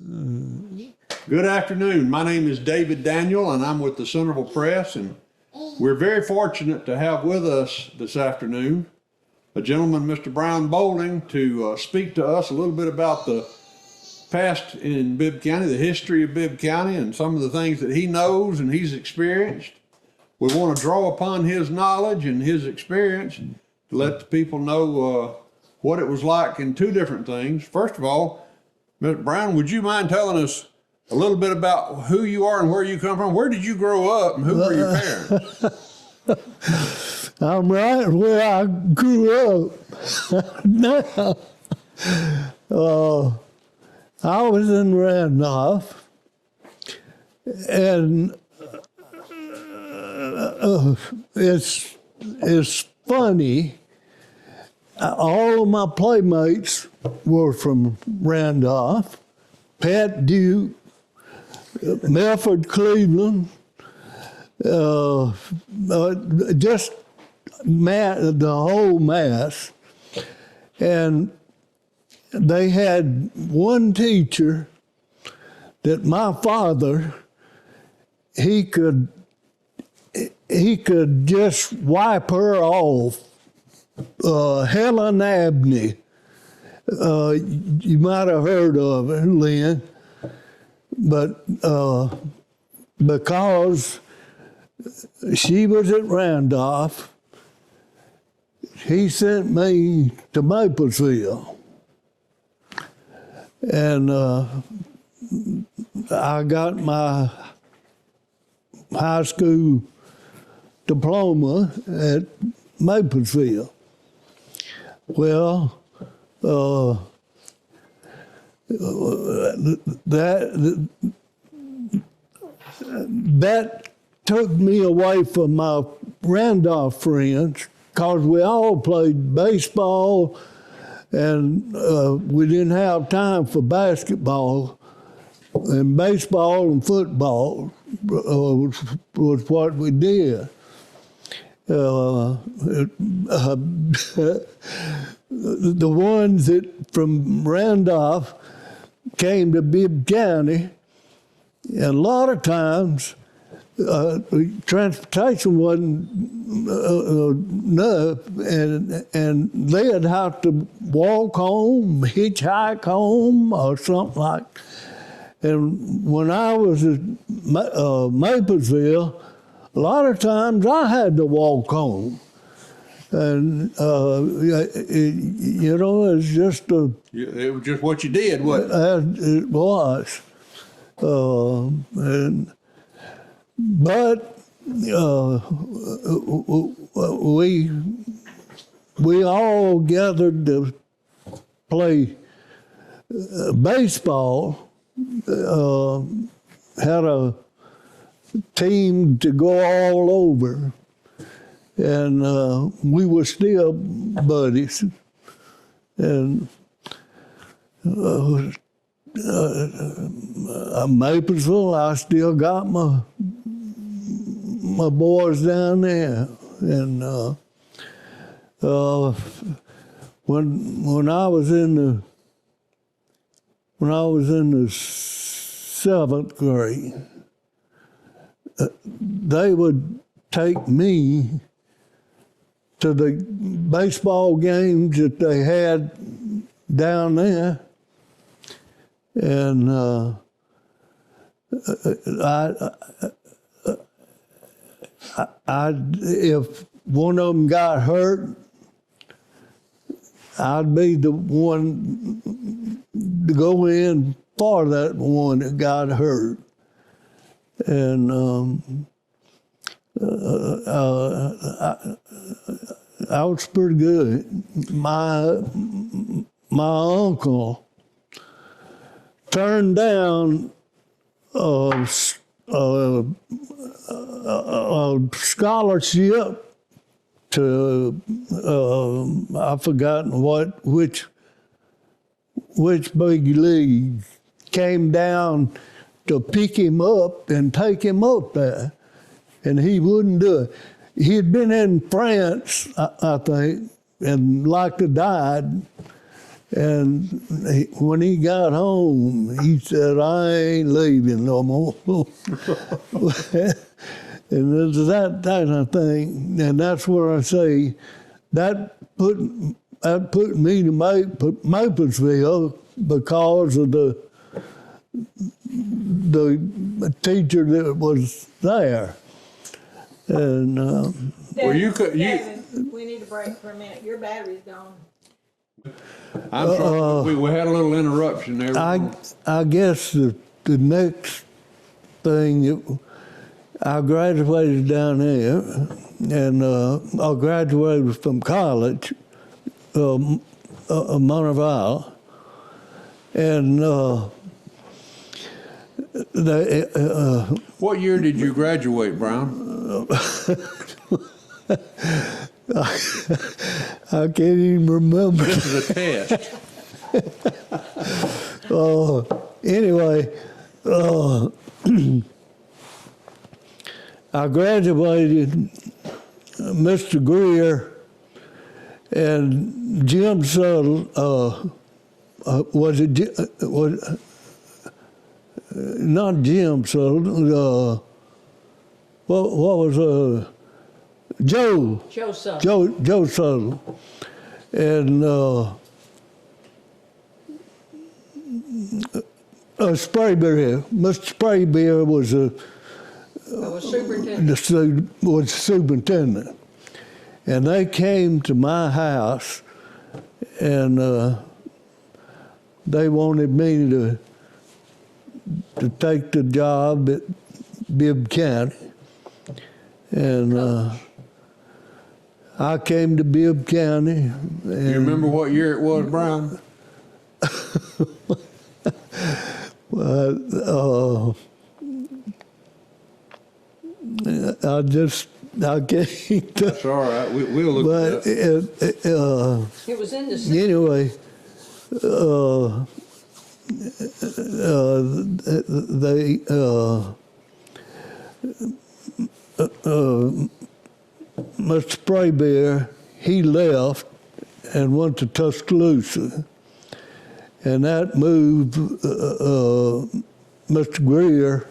Good afternoon. My name is David Daniel, and I'm with the Centreville Press, and we're very fortunate to have with us this afternoon a gentleman, Mr. Brian Boulding, to speak to us a little bit about the past in Bibb County, the history of Bibb County, and some of the things that he knows and he's experienced. We want to draw upon his knowledge and his experience to let the people know what it was like in two different things. First of all, Mr. Brian, would you mind telling us a little bit about who you are and where you come from? Where did you grow up and who were your parents? I'm right where I grew up. Now, I was in Randolph, and it's funny. All of my playmates were from Randolph. Pat Duke, Milford Cleveland, just the whole mass. And they had one teacher that my father, he could just wipe her off. Helen Abney, you might have heard of her, Lynn, but because she was at Randolph, he sent me to Maplesville. And I got my high school diploma at Maplesville. Well, that took me away from my Randolph friends because we all played baseball and we didn't have time for basketball. And baseball and football was what we did. The ones that from Randolph came to Bibb County, and a lot of times transportation wasn't enough, and they'd have to walk home, hitchhike home, or something like that. And when I was at Maplesville, a lot of times I had to walk home. And, it's just it was just what you did, wasn't it? It was. But we all gathered to play baseball, had a team to go all over, and we were still buddies. And Maplesville, I still got my boys down there. And when I was in the seventh grade, they would take me to the baseball games that they had down there. And if one of them got hurt, I'd be the one to go in for that one that got hurt. And I was pretty good. My uncle turned down a scholarship to I've forgotten which big league, came down to pick him up and take him up there, and he wouldn't do it. He had been in France, I think, and like to died, And when he got home, he said, "I ain't leaving no more." And it's that kind of thing, and that's where I say that put me to Maplesville because of the teacher that was there. And Well, you could. Kevin, we need a break for a minute. Your battery's gone. I'm sorry. We had a little interruption there. I guess the next thing, I graduated down there, and I graduated from college, Montevideo, and What year did you graduate, Brown? I can't even remember. This is a test. Anyway, I graduated, Mr. Greer and Jim Suttle, not Jim Suttle, what was Joe Suttle, and Sprayberry. Mr. Sprayberry was was superintendent, and they came to my house, and they wanted me to take the job at Bibb County, and I came to Bibb County. And You remember what year it was, Brown? I can't. That's all right. We'll look But it up. It was in the anyway, Mr. Spraybear, he left and went to Tuscaloosa, and that moved Mr. Greer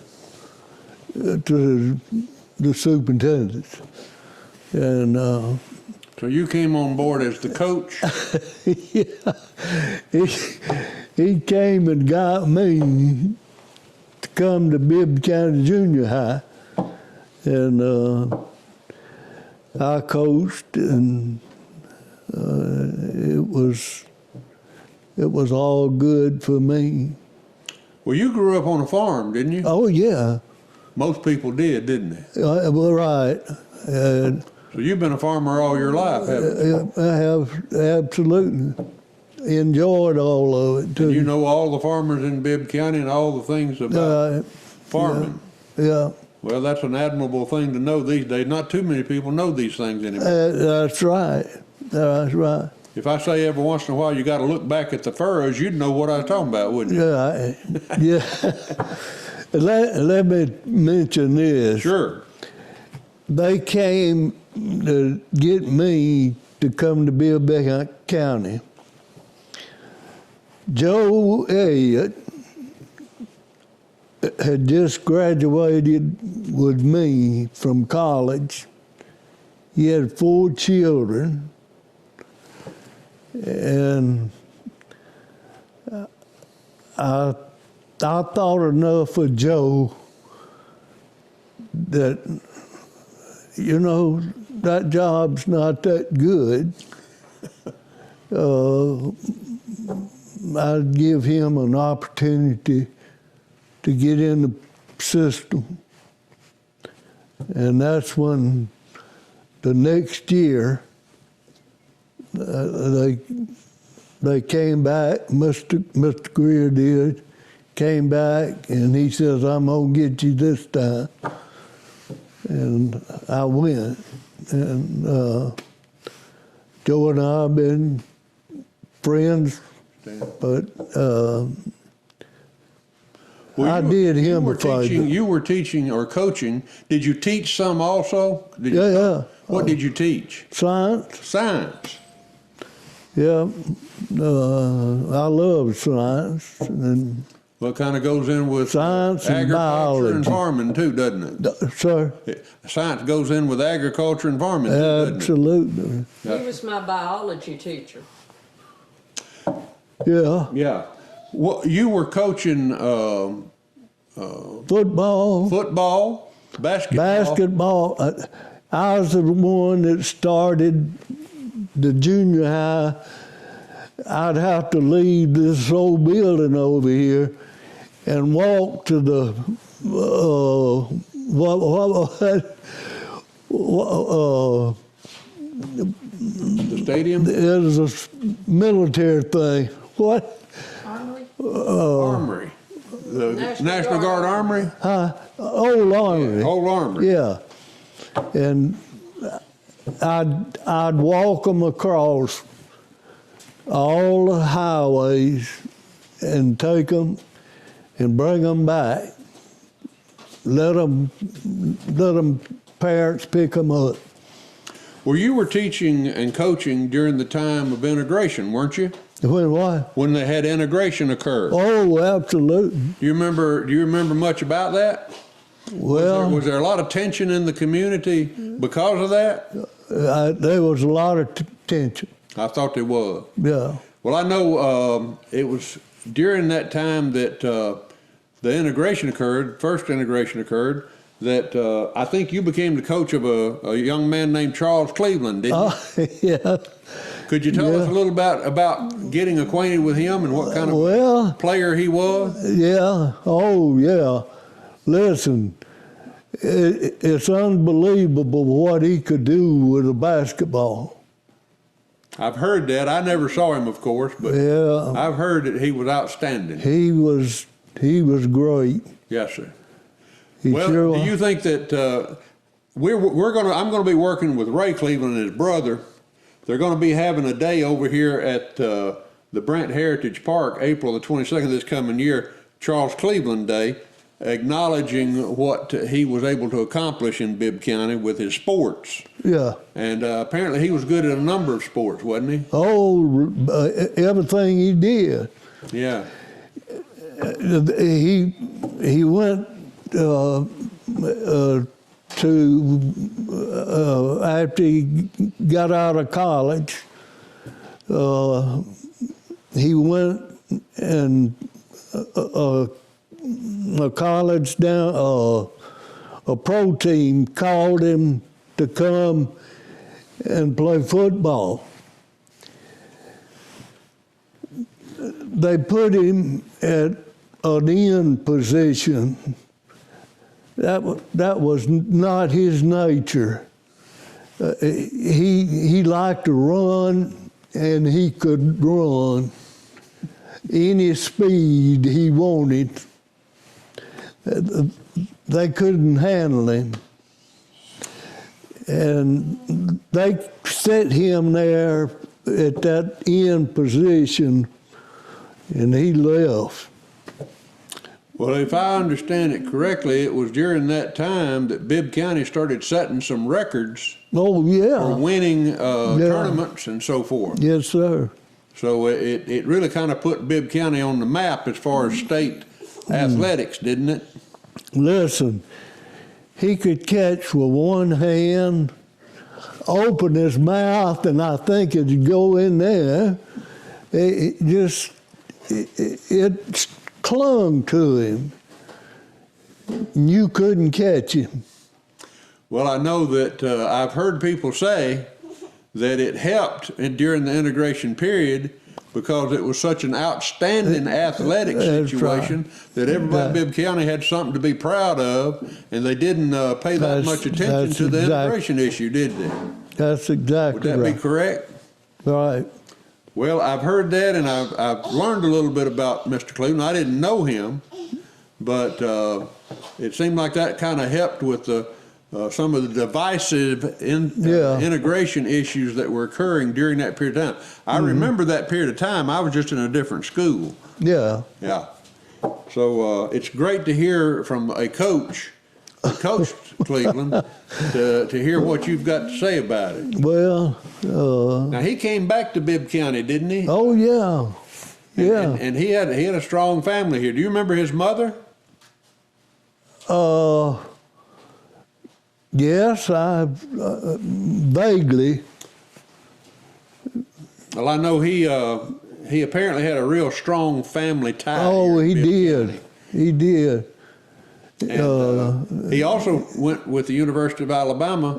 to the superintendent. And So you came on board as the coach? yeah, he came and got me to come to Bibb County Junior High, and I coached, and it was all good for me. Well, you grew up on a farm, didn't you? Oh yeah, Most people did, didn't they? well, right. And So you've been a farmer all your life, haven't you? I have absolutely enjoyed all of it too. And you know all the farmers in Bibb County and all the things about farming. Yeah. Well, that's an admirable thing to know these days. Not too many people know these things anymore. That's right. That's right. If I say every once in a while you got to look back at the furrows, you'd know what I was talking about, wouldn't you? Yeah. Yeah. Let me mention this. Sure. They came to get me to come to Bibb County. Joe Elliott had just graduated with me from college. He had 4 children, and I thought enough of Joe that, that job's not that good. I'd give him an opportunity to get in the system. And that's when the next year they came back, Mr. Greer did, came back, and he says, "I'm gonna get you this time." And I went, and Joe and I have been friends, but I did him a favor. You were teaching or coaching. Did you teach some also? Yeah. What did you teach? Science. Science. Yeah. I love science and Well, it kind of goes in with Science and agriculture and biology. farming too, doesn't it? sir, Science goes in with agriculture and farming too, doesn't it? absolutely, He was my biology teacher. yeah. Yeah. Well, you were coaching Football, football, basketball. basketball. I was the one that started the junior high. I'd have to leave this old building over here and walk to the The stadium? it was a military thing. What? Armory? Armory. The National Guard Armory? Old Armory. Old Armory. Yeah. And I'd walk them across all the highways and take them and bring them back. Let them parents pick them up. Well, you were teaching and coaching during the time of integration, weren't you? When what? When they had integration occur. Oh, absolutely. Do you remember much about that? Well, Was there a lot of tension in the community because of that? there was a lot of tension. I thought there was. Yeah. Well, I know it was during that time that the integration occurred, first integration occurred, that I think you became the coach of a young man named Charles Cleveland, didn't you? Yeah. Could you tell us a little about getting acquainted with him and what kind of player he was? Yeah. Oh, yeah. Listen, it's unbelievable what he could do with a basketball. I've heard that. I never saw him, of course, but Yeah. I've heard that he was outstanding. He was great. Yes, sir. He Well, sure do was. you think that I'm going to be working with Ray Cleveland and his brother? They're going to be having a day over here at the Brent Heritage Park, April the 22nd this coming year, Charles Cleveland Day, acknowledging what he was able to accomplish in Bibb County with his sports. Yeah. And apparently he was good at a number of sports, wasn't he? Oh, everything he did. Yeah. He went to after he got out of college. He went and a college down, a pro team called him to come and play football. They put him at an end position. That was not his nature. He liked to run, and he could run any speed he wanted. They couldn't handle him. And they set him there at that end position, and he left. Well, if I understand it correctly, it was during that time that Bibb County started setting some records Oh, yeah. for winning tournaments and so forth. Yes, sir. So it really kind of put Bibb County on the map as far as state athletics, didn't it? Listen, he could catch with one hand, open his mouth, and I think it'd go in there. It clung to him. You couldn't catch him. Well, I know that I've heard people say that it helped during the integration period because it was such an outstanding athletic situation that everybody in Bibb County had something to be proud of, and they didn't pay that much attention to the integration issue, did they? That's exactly Would that right. be correct? Right. Well, I've heard that, and I've learned a little bit about Mr. Cleveland. I didn't know him, but it seemed like that kind of helped with some of the divisive integration issues that were occurring during that period of time. I remember that period of time. I was just in a different school. Yeah. Yeah. So it's great to hear from a coach coached Cleveland to hear what you've got to say about it. Well, Now he came back to Bibb County, didn't he? oh yeah, yeah. And he had a strong family here. Do you remember his mother? Yes, I vaguely. Well, I know he apparently had a real strong family tie. Oh, here in he Bibb did. County. He did. And he also went with the University of Alabama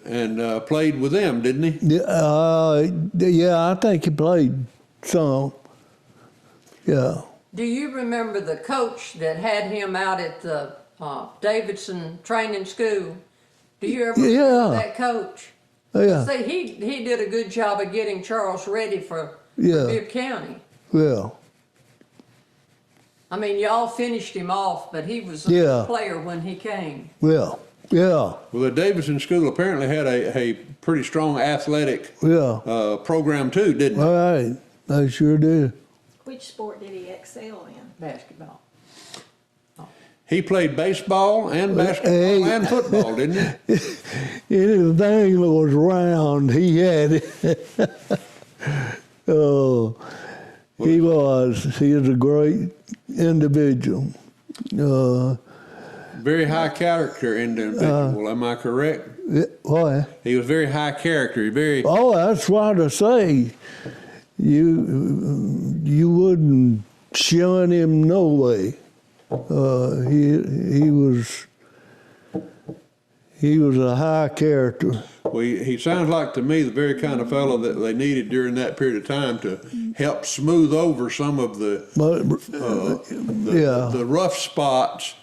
and played with them, didn't he? Yeah, I think he played some. Yeah. Do you remember the coach that had him out at the Davidson training school? Do you ever Yeah. remember that coach? Yeah. See, he did a good job of getting Charles ready for Yeah. Bibb County. Yeah. I mean, y'all finished him off, but he was a Yeah. player when he came. Yeah. Yeah. Well, the Davidson School apparently had a pretty strong athletic Yeah. program too, didn't it? All right. I sure did. Which sport did he excel in? Basketball. He played baseball and basketball Hey. and football, didn't he? Anything that was round, he had it. Oh, he was. He was a great individual. Very high character individual, am I correct? Why? He was very high character, very. Oh, that's what I say. You wouldn't shun him no way. He was a high character. Well, he sounds like to me the very kind of fellow that they needed during that period of time to help smooth over some of the Yeah. the rough spots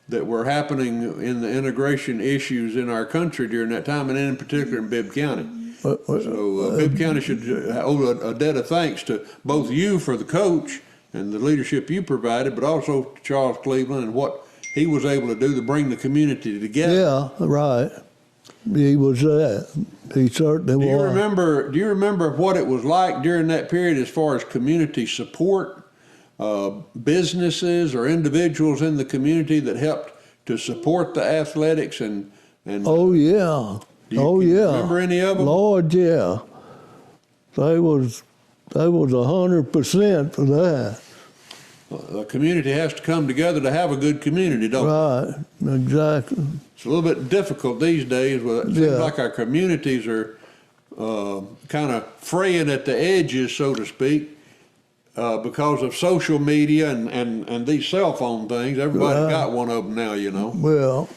that were happening in the integration issues in our country during that time, and in particular in Bibb County. So Bibb County should owe a debt of thanks to both you for the coach and the leadership you provided, but also to Charles Cleveland and what he was able to do to bring the community together. Yeah, right. He was that. He certainly was. Do you remember what it was like during that period as far as community support, businesses or individuals in the community that helped to support the athletics and Oh yeah. can you remember any of them? Lord, yeah. They was 100% for that. The community has to come together to have a good community, don't it? Right, exactly. It's a little bit difficult these days. It seems Yeah. like our communities are kind of fraying at the edges, so to speak, because of social media and these cell phone things. Everybody's Right. got one of them now, you know. Well,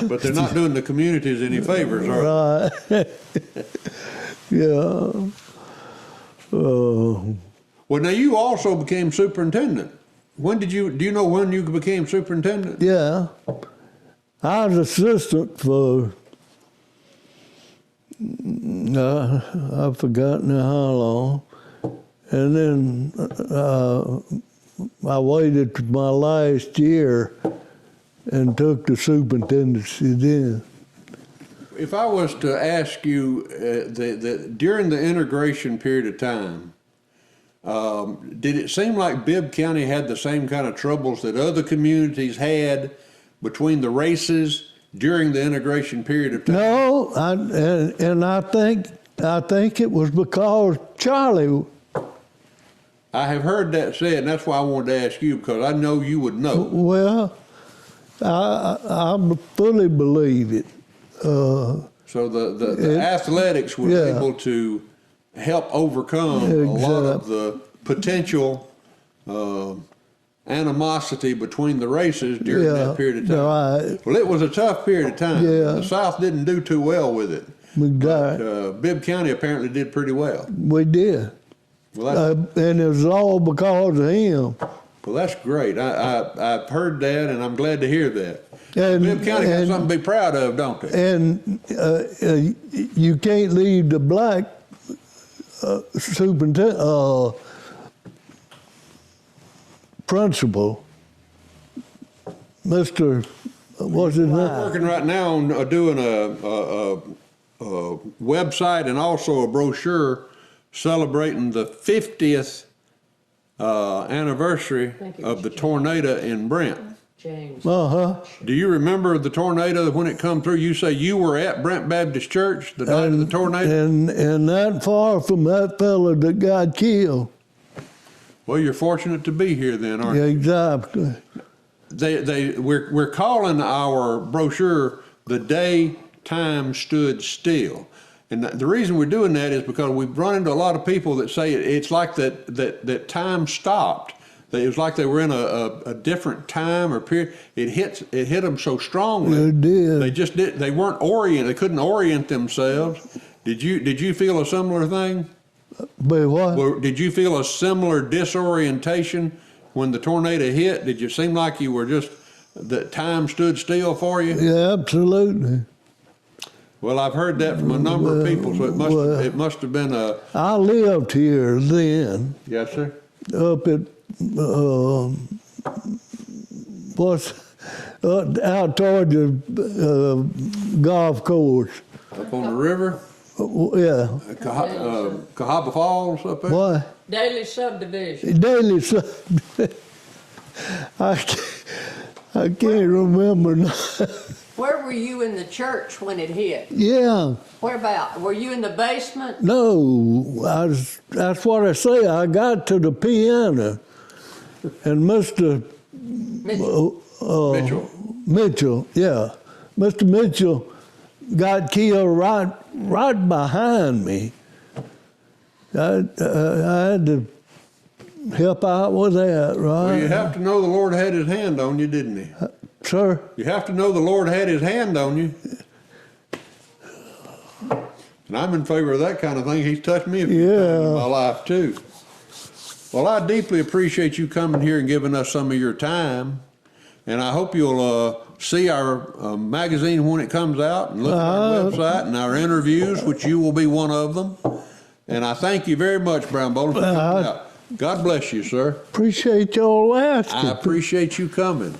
But they're not doing the communities any favors, are they? right. Yeah. Well, now you also became superintendent. Do you know when you became superintendent? Yeah. I was assistant for, I've forgotten how long. And then I waited to my last year and took the superintendency then. If I was to ask you, during the integration period of time, did it seem like Bibb County had the same kind of troubles that other communities had between the races during the integration period of time? No, I think it was because Charlie. I have heard that said, and that's why I wanted to ask you, because I know you would know. Well, I fully believe it. So the athletics were Yeah. able to help overcome a lot of the potential animosity between the races during that period of time. Right. Well, it was a tough period of time. Yeah. The South didn't do too well with it. Bibb County apparently did pretty well. We did. Well, And it was all because of him. that's great. I've heard that, and I'm glad to hear that. And, Bibb County got something to be proud of, don't they? And you can't leave the black superintendent, principal, Mr. What's his name? Working right now on doing a website and also a brochure celebrating the 50th anniversary of the tornado in Brent. James. Do you remember the tornado when it come through? You say you were at Brent Baptist Church the night of the tornado? And not far from that fella that got killed. Well, you're fortunate to be here then, aren't you? Exactly. We're calling our brochure "The Day Time Stood Still," and the reason we're doing that is because we've run into a lot of people that say it's like that time stopped. It was like they were in a different time or period. It hit them so strongly. It did. They just did. They weren't oriented. They couldn't orient themselves. Did you feel a similar thing? But what? Did you feel a similar disorientation when the tornado hit? Did you seem like you were just, that time stood still for you? Yeah, absolutely. Well, I've heard that from a number of people, so it must have been a... I lived here then, Yes, sir? up at, out toward the golf course. Up on the river? Yeah. Cahaba Falls up there? What? Daily subdivision. Daily I can't remember now. Where were you in the church when it hit? Yeah. Where about? Were you in the basement? No, that's what I say. I got to the piano, and Mr. Mitchell. Mitchell, yeah, Mr. Mitchell got killed right behind me. I had to help out with that, right? Well, you have to know the Lord had his hand on you, didn't he? Sir? You have to know the Lord had his hand on you. And I'm in favor of that kind of thing. He's touched me a few times in my life too. Well, I deeply appreciate you coming here and giving us some of your time. And I hope you'll see our magazine when it comes out and look at our website and our interviews, which you will be one of them. And I thank you very much, Brown Bowler, for coming out. God bless you, sir. Appreciate y'all asking. I appreciate you coming.